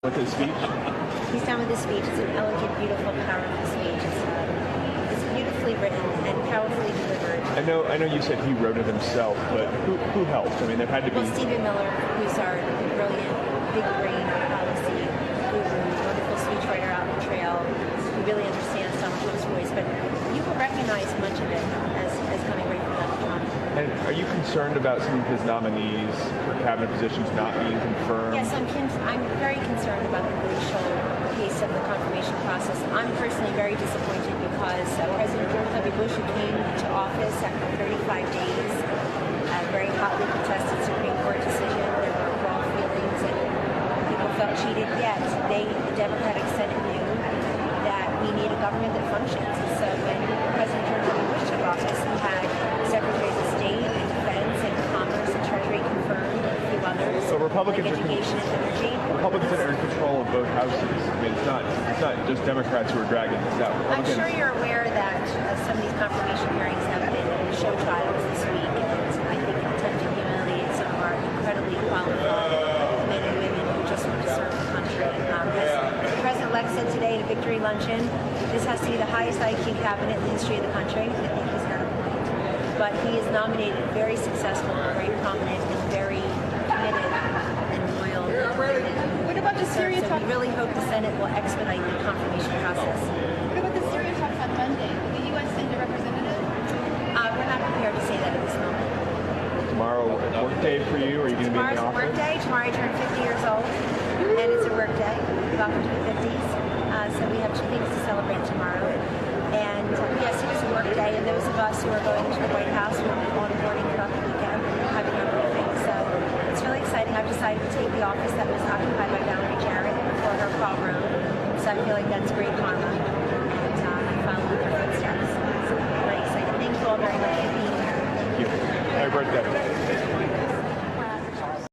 With his speech? He's done with his speech. It's an elegant, beautiful, powerful speech. It's beautifully written and powerfully delivered. I know you said he wrote it himself, but who helped? I mean, there had to be... Well, Stephen Miller, who's our brilliant, big brain policy guru, wonderful speechwriter out on the trail, who really understands Donald Trump's voice. But you will recognize much of it as coming right from Donald Trump. And are you concerned about some of his nominees for cabinet positions not being confirmed? Yes, I'm very concerned about the racial piece of the confirmation process. I'm personally very disappointed because President George W. Bush, who came to office after 35 days, a very hotly contested Supreme Court decision, there were raw feelings and people felt cheated, yet the Democratic Senate knew that we need a government that functions. So when President George W. Bush took office, he had Secretaries of State and Defense and Commerce and Treasury confirmed, a few others, so Republicans like education and energy. Republicans are in control of both houses. I mean, it's not just Democrats who are dragging this out. I'm sure you're aware that some of these confirmation hearings have been show trials this week, and I think attempt to humiliate some of our incredibly qualified men and women who just want to serve the country. As the President-elect said today at a victory luncheon, this has to be the highest IQ cabinet in the history of the country. I think he's got a point. But he is nominated very successful, very prominent, and very committed and loyal. What about the Syria So talks? we really hope the Senate will expedite the confirmation process. What about the Syria talks on Monday? Will the U.S. send a representative? We're not prepared to say that at this moment. Tomorrow, work day for you? Are you going to be in the Tomorrow's a office? work day. Tomorrow I turn 50 years old, and it's a work day. Welcome to the 50s. So we have two things to celebrate tomorrow. And yes, it is a work day, and those of us who are going to the White House will be on boarding throughout the weekend, having our briefing. So it's really exciting. I've decided to take the office that was occupied by Valerie Jarrett before her call room. So I feel like that's great karma. And I'm following their footsteps. So I'm very excited. Thank you all very much for being here. Thank you. Happy birthday.